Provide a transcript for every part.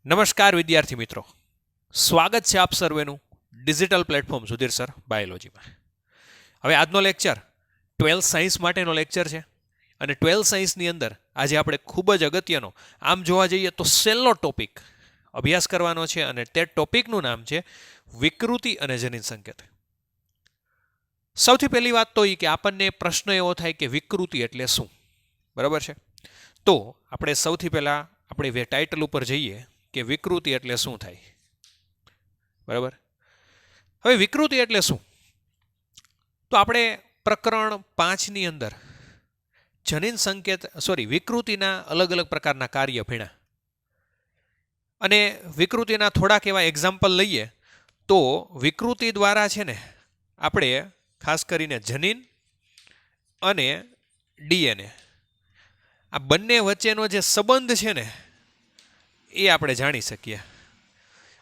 નમસ્કાર વિદ્યાર્થી મિત્રો, સ્વાગત છે આપ સર્વેનું ડિજિટલ પ્લેટફોર્મ સુધીર સર બાયોલોજીમાં. હવે આજનો લેક્ચર 12th સાયન્સ માટેનો લેક્ચર છે અને 12th સાયન્સની અંદર આજે આપણે ખૂબ જ અગત્યનો, આમ જોવા જઈએ તો સેલનો ટોપિક અભ્યાસ કરવાનો છે અને તે ટોપિકનું નામ છે વિકૃતિ અને જનીન સંકેત. સૌથી પહેલી વાત તો એ કે આપણને પ્રશ્ન એવો થાય કે વિકૃતિ એટલે શું, બરાબર છે? તો આપણે સૌથી પહેલાં આપણે ટાઇટલ ઉપર જઈએ કે વિકૃતિ એટલે શું થાય, બરાબર? હવે વિકૃતિ એટલે શું? તો આપણે પ્રકરણ 5ની અંદર જનીન સંકેત વિકૃતિના અલગ અલગ પ્રકારના કાર્ય ભણ્યા અને વિકૃતિના થોડાક એવા એક્ઝામ્પલ લઈએ તો વિકૃતિ દ્વારા છે ને આપણે ખાસ કરીને જનીન અને ડીએનએ આ બંને વચ્ચેનો જે સંબંધ છે ને એ આપણે જાણી શકીએ.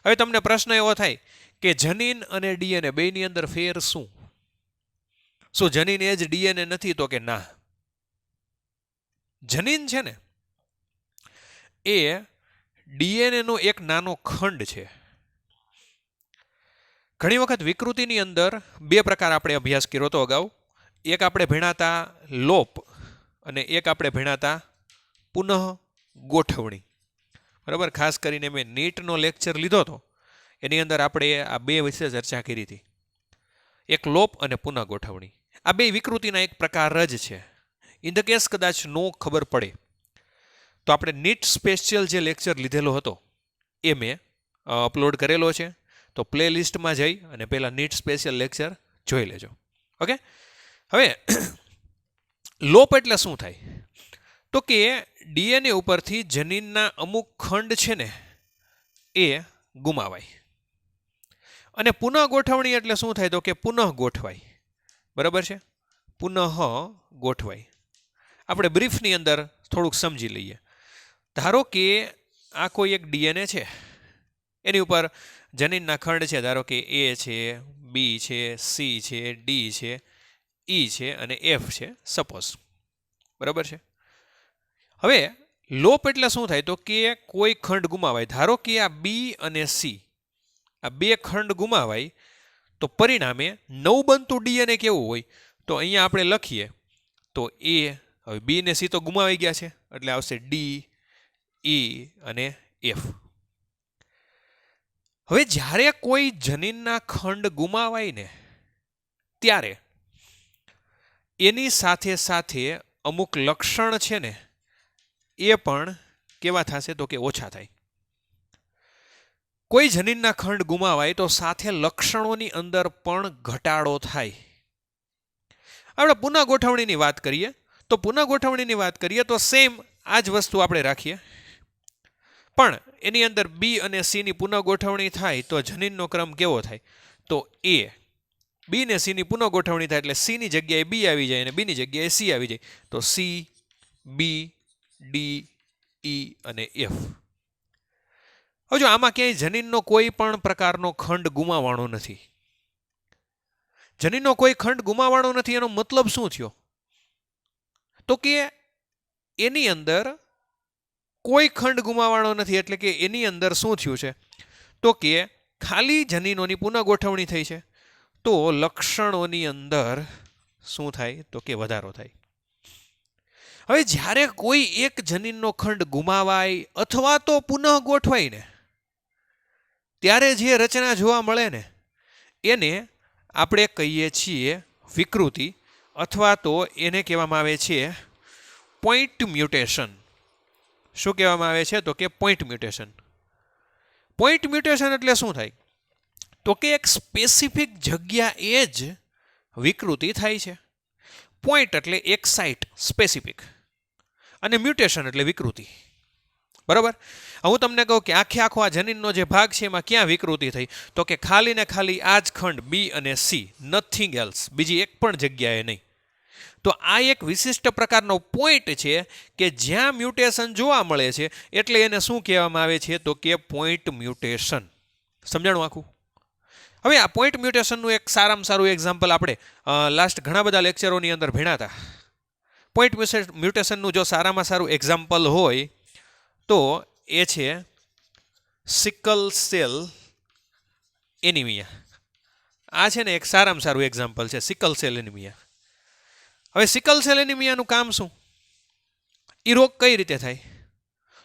હવે તમને પ્રશ્ન એવો થાય કે જનીન અને ડીએનએ બેની અંદર ફેર શું? શું જનીન એ જ ડીએનએ નથી? તો કે ના. જનીન છે ને એ ડીએનએ નો એક નાનો ખંડ છે. ઘણી વખત વિકૃતિની અંદર બે પ્રકાર આપણે અભ્યાસ કર્યો હતો અગાઉ. એક આપણે ભણાતા લોપ અને એક આપણે ભણાતા પુનઃ ગોઠવણી, બરાબર? ખાસ કરીને મેં નીટનો લેક્ચર લીધો હતો, એની અંદર આપણે આ બે વિશે ચર્ચા કરી હતી, એક લોપ અને પુનઃ ગોઠવણી. આ બે વિકૃતિના એક પ્રકાર જ છે. ઇન ધ કેસ કદાચ નો ખબર પડે તો આપણે નીટ સ્પેશિયલ જે લેક્ચર લીધેલો હતો એ મેં અપલોડ કરેલો છે, તો પ્લે લિસ્ટમાં જઈ અને પહેલાં નીટ સ્પેશિયલ લેક્ચર જોઈ લેજો. ઓકે. હવે લોપ એટલે શું થાય? તો કે ડીએનએ ઉપરથી જનીનના અમુક ખંડ છે ને એ ગુમાવાય. અને પુનઃ ગોઠવણી એટલે શું થાય? તો કે પુનઃ ગોઠવાય, બરાબર છે? પુનઃ ગોઠવાય. આપણે બ્રીફની અંદર થોડુંક સમજી લઈએ. ધારો કે આ કોઈ એક ડીએનએ છે, એની ઉપર જનીનના ખંડ છે, ધારો કે એ છે, બી છે, સી છે, ડી છે, ઈ છે અને એફ છે, સપોઝ, બરાબર છે? હવે લોપ એટલે શું થાય? તો કે કોઈ ખંડ ગુમાવાય. ધારો કે આ બી અને સી આ બે ખંડ ગુમાવાય તો પરિણામે નવું બનતું ડીએનએ કેવું હોય? તો અહીંયા આપણે લખીએ તો એ, હવે બી ને સી તો ગુમાવાઈ ગયા છે એટલે આવશે ડી, ઈ અને એફ. હવે જ્યારે કોઈ જનીનના ખંડ ગુમાવાય ને ત્યારે એની સાથે સાથે અમુક લક્ષણ છે ને એ પણ કેવા થશે? તો કે ઓછા થાય. કોઈ જનીનના ખંડ ગુમાવાય તો સાથે લક્ષણોની અંદર પણ ઘટાડો થાય. આપણે પુનઃ ગોઠવણીની વાત કરીએ તો સેમ આ જ વસ્તુ આપણે રાખીએ, પણ એની અંદર બી અને સી ની પુનઃ ગોઠવણી થાય તો જનીનનો ક્રમ કેવો થાય? તો એ બી ને સી ની પુનઃ ગોઠવણી થાય એટલે સી ની જગ્યાએ બી આવી જાય અને બી ની જગ્યાએ સી આવી જાય, તો સી, બી, ડી, ઈ અને એફ. હવે જો આમાં ક્યાંય જનીનનો કોઈ પણ પ્રકારનો ખંડ ગુમાવવાનો નથી, જનીનનો કોઈ ખંડ ગુમાવવાનો નથી, એનો મતલબ શું થયો? તો કે એની અંદર કોઈ ખંડ ગુમાવવાનો નથી એટલે કે એની અંદર શું થયું છે? તો કે ખાલી જનીનોની પુનઃ ગોઠવણી થઈ છે, તો લક્ષણોની અંદર શું થાય? તો કે વધારો થાય. હવે જ્યારે કોઈ એક જનીનનો ખંડ ગુમાવાય અથવા તો પુનઃ ગોઠવાય ને ત્યારે જે રચના જોવા મળે ને એને આપણે કહીએ છીએ વિકૃતિ, અથવા તો એને કહેવામાં આવે છે પોઈન્ટ મ્યુટેશન. શું કહેવામાં આવે છે? તો કે પોઈન્ટ મ્યુટેશન. પોઈન્ટ મ્યુટેશન એટલે શું થાય? તો કે એક સ્પેસિફિક જગ્યાએ જ વિકૃતિ થાય છે. પોઈન્ટ એટલે એક સાઇટ સ્પેસિફિક, અને મ્યુટેશન એટલે વિકૃતિ, બરાબર? હું તમને કહું કે આખો આ જનીનનો જે ભાગ છે એમાં ક્યાં વિકૃતિ થઈ? તો કે ખાલી ને ખાલી આ જ ખંડ બી અને સી, નથિંગ એલ્સ, બીજી એક પણ જગ્યાએ નહીં. તો આ એક વિશિષ્ટ પ્રકારનો પોઈન્ટ છે કે જ્યાં મ્યુટેશન જોવા મળે છે, એટલે એને શું કહેવામાં આવે છે? તો કે પોઈન્ટ મ્યુટેશન. સમજાણું આખું? હવે આ પોઈન્ટ મ્યુટેશનનું એક સારામાં સારું એક્ઝામ્પલ આપણે લાસ્ટ ઘણા બધા લેક્ચરોની અંદર ભણ્યા હતા. પોઈન્ટ મ્યુટેશનનું જો સારામાં સારું એક્ઝામ્પલ હોય તો એ છે સિકલ સેલ એનિમિયા. આ છે ને એક સારામાં સારું એક્ઝામ્પલ છે, સિકલ સેલ એનિમિયા. હવે સિકલ સેલ એનિમિયાનું કામ શું? એ રોગ કઈ રીતે થાય?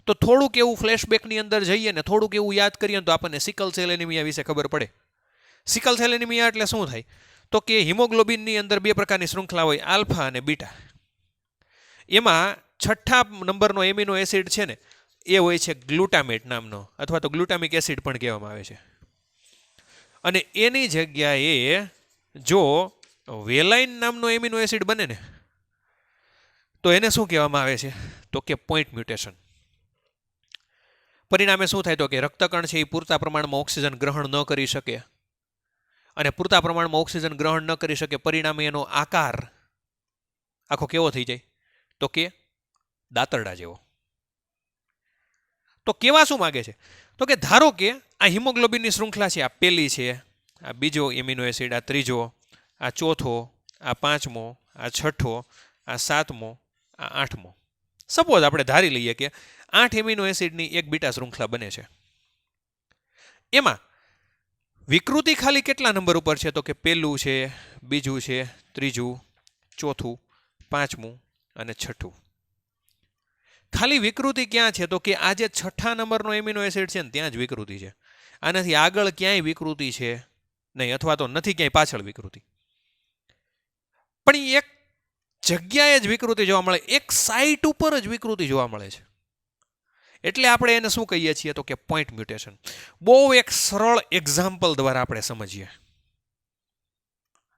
તો થોડુંક એવું ફ્લેશબેકની અંદર જઈએ ને થોડુંક એવું યાદ કરીએ તો આપણને સિકલ સેલ એનિમિયા વિશે ખબર પડે. સિકલ સેલ એનિમિયા એટલે શું થાય? તો કે હિમોગ્લોબિનની અંદર બે પ્રકારની શૃંખલા હોય, આલ્ફા અને બીટા. એમાં છઠ્ઠા નંબરનો એમિનો એસિડ છે ને એ હોય છે ગ્લુટામેટ નામનો, અથવા તો ગ્લુટામિક એસિડ પણ કહેવામાં આવે છે. અને એની જગ્યાએ જો વેલાઇન નામનો એમિનો એસિડ બને ને તો એને શું કહેવામાં આવે છે? તો કે પોઈન્ટ મ્યુટેશન. પરિણામે શું થાય? તો કે રક્તકણ છે એ પૂરતા પ્રમાણમાં ઓક્સિજન ગ્રહણ ન કરી શકે, અને પૂરતા પ્રમાણમાં ઓક્સિજન ગ્રહણ ન કરી શકે પરિણામે એનો આકાર આખો કેવો થઈ જાય? તો કે દાંતરડા જેવો. તો કેવા શું માગે છે? તો કે ધારો કે આ હિમોગ્લોબિનની શૃંખલા છે, આ પહેલી છે, આ બીજો એમિનો એસિડ, આ ત્રીજો, આ ચોથો, આ પાંચમો, આ છઠ્ઠો, આ સાતમો, આ આઠમો. સપોઝ આપણે ધારી લઈએ કે 8 એમિનો એસિડની એક બીટા શૃંખલા બને છે. એમાં વિકૃતિ ખાલી કેટલા નંબર ઉપર છે? તો કે પહેલું છે, બીજું છે, ત્રીજું, ચોથું, પાંચમું અને છઠ્ઠું. ખાલી વિકૃતિ ક્યાં છે? તો કે આ જે છઠ્ઠા નંબરનો એમિનો એસિડ છે ને ત્યાં જ વિકૃતિ છે. આનાથી આગળ ક્યાંય વિકૃતિ છે નહીં, અથવા તો નથી ક્યાંય પાછળ વિકૃતિ. પણ એક જગ્યાએ જ વિકૃતિ જોવા મળે, એક સાઇટ ઉપર જ વિકૃતિ જોવા મળે છે. એટલે આપણે એને શું કહીએ છીએ? તો કે પોઈન્ટ મ્યુટેશન. બહુ એક સરળ એક્ઝામ્પલ દ્વારા આપણે સમજીએ.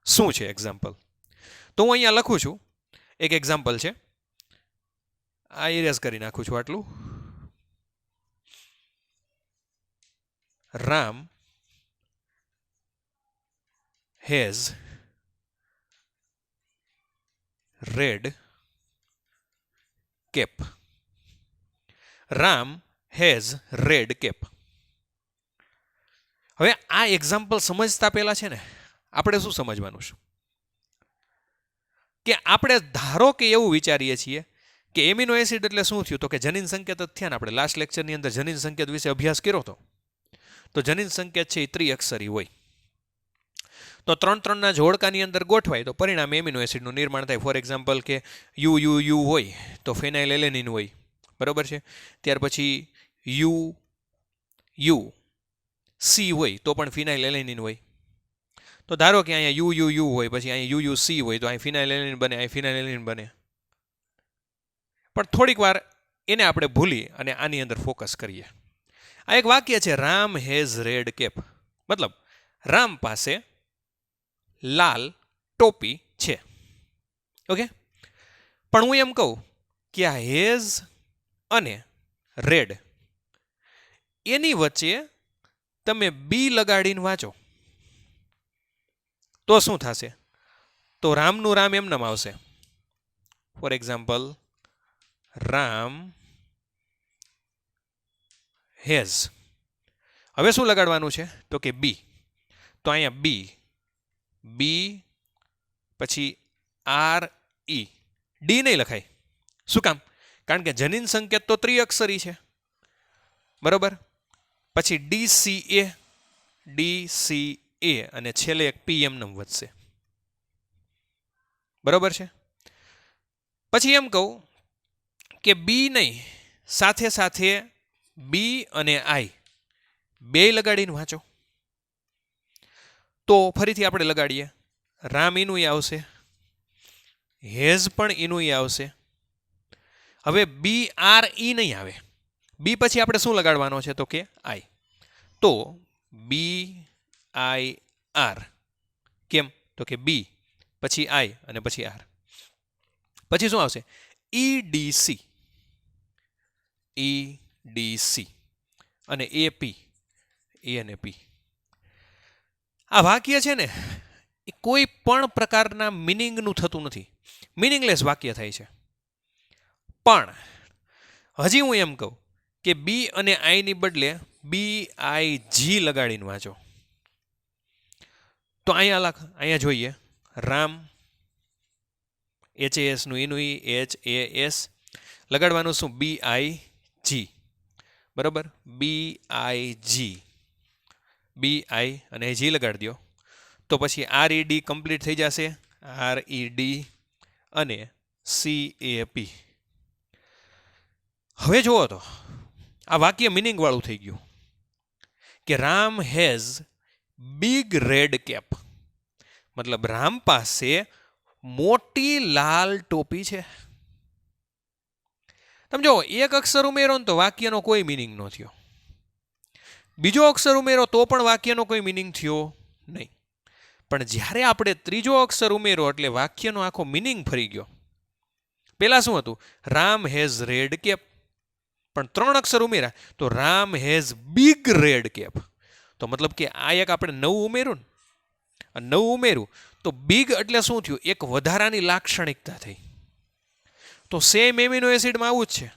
શું છે એક્ઝામ્પલ? તો હું અહીંયા લખું છું, એક એક્ઝામ્પલ છે. આ ઇરેઝ કરી નાખું છું આટલું. Ram has red cap. Ram has red cap. હવે આ એક્ઝામ્પલ સમજતા પહેલા છે ને આપણે શું સમજવાનું છે? કે આપણે ધારો કે એવું વિચારીએ છીએ કે એમિનો એસિડ એટલે શું થયું? તો કે જનીન સંકેત જ થયા ને. આપણે લાસ્ટ લેક્ચરની અંદર જનીન સંકેત વિશે અભ્યાસ કર્યો હતો. તો જનીન સંકેત છે એ ત્રિઅક્ષરી હોય. તો 3-3ના જોડકાની અંદર ગોઠવાય તો પરિણામે એમિનો એસિડનું નિર્માણ થાય. ફોર એક્ઝામ્પલ કે યુ યુ યુ હોય તો ફિનાઇલ એલેનિન હોય, બરોબર છે. ત્યાર પછી યુ યુ સી હોય તો પણ ફિનાઇલ એલેનિન હોય. તો ધારો કે અહીંયા યુ યુ યુ હોય, પછી અહીંયા યુ યુ સી હોય તો અહીં ફિનાઇલ એલેનિન બને, અહીં ફિનાઇલ એલેનિન બને. પણ થોડીક વાર એને આપણે ભૂલી અને આની અંદર ફોકસ કરીએ. આ એક વાક્ય છે, રામ હેઝ રેડ કેપ. મતલબ રામ પાસે લાલ ટોપી છે. ઓકે, પણ હું એમ કહું કે આ હેઝ અને રેડ એની વચ્ચે તમે બી લગાડીને વાંચો તો શું થશે? તો રામનું રામ એમ નામ આવશે. For example Ram has. હવે શું લગાડવાનું છે? તો કે બી. તો અહીંયા બી, બી પછી આર ઈ. ડી નહીં લખાય. શું કામ? કારણ કે જનીન સંકેત તો ત્રિઅક્ષરી છે, બરોબર. પછી ડીસીએ, ડીસીએ અને છેલ્લે એક પી એમ વધશે, બરોબર છે. પછી એમ કહું કે બી નહીં, સાથે સાથે બી અને આઈ બે લગાડીને વાંચો તો ફરીથી આપણે લગાડીએ. રામ એનું આવશે, હેઝ પણ એનું આવશે. હવે બી આર ઈ નહીં આવે. બી પછી આપણે શું લગાડવાનો છે? તો કે આઈ. તો બી આઈ આર. કેમ? તો કે બી પછી આઈ અને પછી આર. પછી શું આવશે? ઈડીસી, ઈડીસી અને એપી, એ અને પી. આ વાક્ય છે ને એ કોઈ પણ પ્રકારના મિનિંગનું થતું નથી, મિનિંગલેસ વાક્ય થાય છે. પણ હજી હું એમ કહું કે બી અને આઈની બદલે બી આઈ જી લગાડીને વાંચો તો અહીંયા જોઈએ રામ, HAS નું એનું એચ એ એસ લગાડવાનું શું? બી આઈ જી. બરાબર, BIG, BI અને જી લગાડી દો તો પછી RED કમ્પ્લીટ થઈ જશે, RED અને CAP. હવે જુઓ તો આ વાક્ય મિનિંગ વાળું થઈ ગયું કે Ram has big red cap, મતલબ રામ પાસે મોટી લાલ ટોપી છે. તમે જો એક અક્ષર ઉમેરો ને તો વાક્યનો કોઈ મિનિંગ ન થયો, બીજો અક્ષર ઉમેરો તો પણ વાક્યનો કોઈ મિનિંગ થયો નહીં. પણ જ્યારે આપણે ત્રીજો અક્ષર ઉમેરો એટલે વાક્યનો આખો મિનિંગ ફરી ગયો. પેલા શું હતું? Ram has red cap. પણ 3 અક્ષર ઉમેર્યા તો Ram has big red cap. તો મતલબ કે આ એક આપણે નવું ઉમેર્યું ને, નવું ઉમેર્યું તો બિગ એટલે શું થયું? એક વધારાની લાક્ષણિકતા થઈ. તો સેમ એમિનો એસિડમાં આવું જ છે.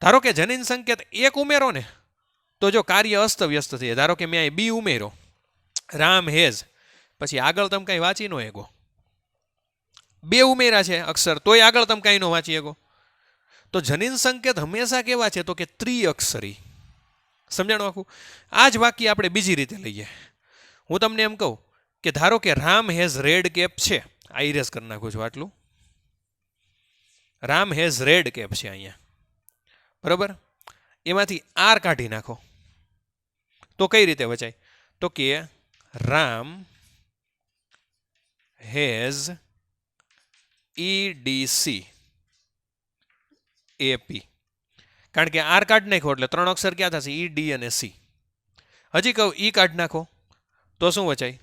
ધારો કે જનીન સંકેત એક ઉમેરો ને તો જો કાર્ય અસ્તવ્યસ્ત થઈ જાય. ધારો કે મેં અહીં બી ઉમેરો, રામ હેઝ, પછી આગળ તમે કઈ વાંચી નો એગો. 2 ઉમેરા છે અક્ષર તોય આગળ તમે કઈ નો વાંચી એગો. તો જનીન સંકેત હંમેશા કેવા છે? તો કે ત્રિઅક્ષરી. સમજાણું આખું? આ જ વાક્ય આપણે બીજી રીતે લઈએ. હું તમને એમ કહું કે ધારો કે રામ હેઝ રેડ કેપ છે, આ ઇરેઝ કરી નાખું છું આટલું. રામ હેઝ રેડ કેપ છે અહીંયા, બરાબર. એમાંથી આર કાઢી નાખો તો કઈ રીતે વચાય? તો કે રામ હેઝ EDC AP. કારણ કે આર કાઢી નાખો એટલે 3 અક્ષર ક્યાં થશે? ED અને C. હજી કહું ઈ કાઢી નાખો તો શું વચાય?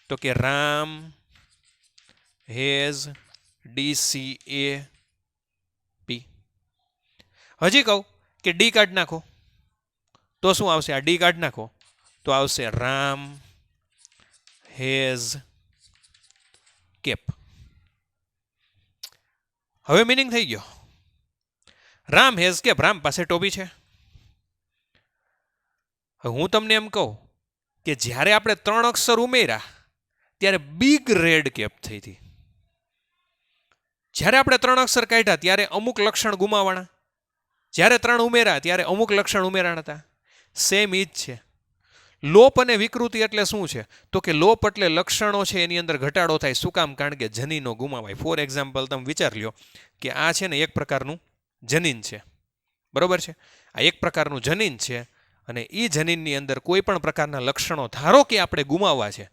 તો કે રામ હેઝ DCAP. હજી કહું કે ડી કાઢી નાખો તો શું આવશે? આ ડી કાઢી નાખો તો આવશે રામ હેઝ કેપ. હવે મિનિંગ થઈ ગયો. રામ હેઝ કેપ, રામ પાસે ટોપી છે. હું તમને એમ કહું કે જ્યારે આપણે 3 અક્ષર ઉમેર્યા ત્યારે બિગ રેડ કેપ થઈ હતી. જ્યારે આપણે 3 અક્ષર કાઢ્યા ત્યારે અમુક લક્ષણ ગુમાવાના, જ્યારે 3 ઉમેર્યા ત્યારે અમુક લક્ષણ ઉમેરાણા હતા. સેમ ઈ જ છે. લોપ અને વિકૃતિ એટલે શું છે? તો કે લોપ એટલે લક્ષણો છે એની અંદર ઘટાડો થાય. શું કામ? કારણ કે જનીનો ગુમાવાય. ફોર એક્ઝામ્પલ તમે વિચારી લો કે આ છે ને એક પ્રકારનું જનીન છે, બરોબર છે. આ એક પ્રકારનું જનીન છે અને એ જનીનની અંદર કોઈ પણ પ્રકારના લક્ષણો ધારો કે આપણે ગુમાવવા છે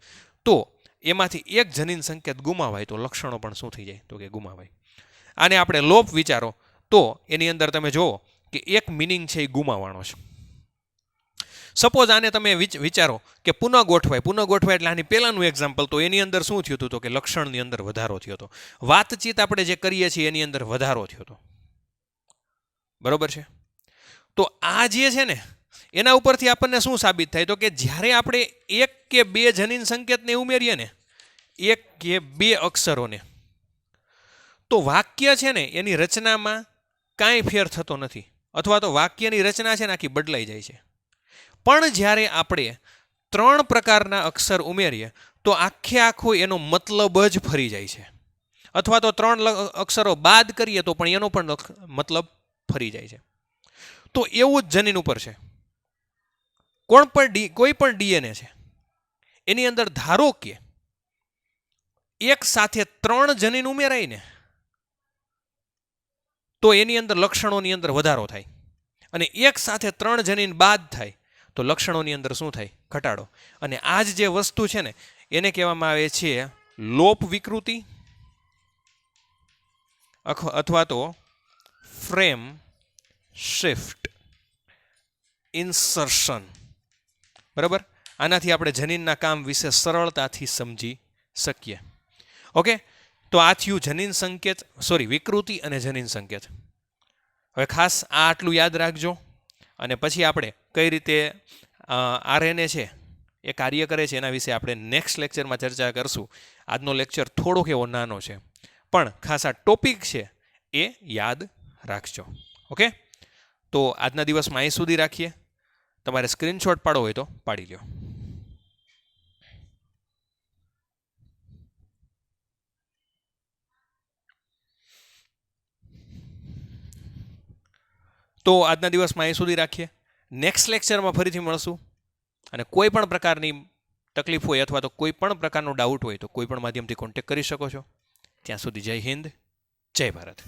તો એમાંથી એક જનીન સંકેત ગુમાવાય તો લક્ષણો પણ શું થઈ જાય? તો કે ગુમાવાય. આને આપણે લોપ વિચારો તો એની અંદર તમે જુઓ કે એક મિનિંગ છે એ ગુમાવવાનો છે. સપોઝ આને તમે વિચારો કે પુનઃ ગોઠવાય. પુનઃ ગોઠવાય એટલે આની પહેલાનું એક્ઝામ્પલ, તો એની અંદર શું થયું હતું? તો કે લક્ષણની અંદર વધારો થયો હતો. વાતચીત આપણે જે કરીએ છીએ એની અંદર વધારો થયો હતો, બરોબર છે. તો આ જે છે ને એના ઉપરથી આપણને શું સાબિત થાય? તો કે જ્યારે આપણે 1 કે 2 જનીન સંકેતને ઉમેરીએ ને, 1 કે 2 અક્ષરોને, તો વાક્ય છે ને એની રચનામાં કાંઈ ફેર થતો નથી, અથવા તો વાક્યની રચના છે ને આખી બદલાઈ જાય છે. પણ જ્યારે આપણે 3 પ્રકારના અક્ષર ઉમેરીએ તો આખો એનો મતલબ જ ફરી જાય છે. અથવા તો 3 અક્ષરો બાદ કરીએ તો પણ એનો પણ મતલબ ફરી જાય છે. તો એવું જ જનીન ઉપર છે. કોઈ પણ DNA છે એની અંદર ધારો કે એક સાથે 3 જનીન ઉમેરાય ને તો એની અંદર લક્ષણોની અંદર વધારો થાય, અને એક સાથે 3 જનીન બાદ થાય તો લક્ષણોની અંદર શું થાય? ઘટાડો. અને આ જ જે વસ્તુ છે ને એને કહેવામાં આવે છે લોપ વિકૃતિ અથવા તો ફ્રેમ શિફ્ટ ઇન્સર્શન, બરાબર. આનાથી આપણે જનીનના કામ વિશે સરળતાથી સમજી શકીએ. ઓકે, તો આ થયું જનીન સંકેત, વિકૃતિ અને જનીન સંકેત. હવે ખાસ આ આટલું યાદ રાખજો અને પછી આપણે કઈ રીતે RNA છે એ કાર્ય કરે છે એના વિશે આપણે નેક્સ્ટ લેક્ચરમાં ચર્ચા કરશું. આજનો લેક્ચર થોડોક એવો નાનો છે પણ ખાસ આ ટોપિક છે એ યાદ રાખજો. ઓકે, તો આજના દિવસમાં અહીં સુધી રાખીએ. તમારે સ્ક્રીનશોટ પાડવો હોય તો પાડી લો. તો આજના દિવસમાં અહીં સુધી રાખીએ. નેક્સ્ટ લેક્ચરમાં ફરીથી મળશું. અને કોઈ પણ પ્રકારની તકલીફ હોય અથવા તો કોઈ પણ પ્રકારનો ડાઉટ હોય તો કોઈ પણ માધ્યમથી કોન્ટેક્ટ કરી શકો છો. ત્યાં સુધી જય હિન્દ, જય ભારત.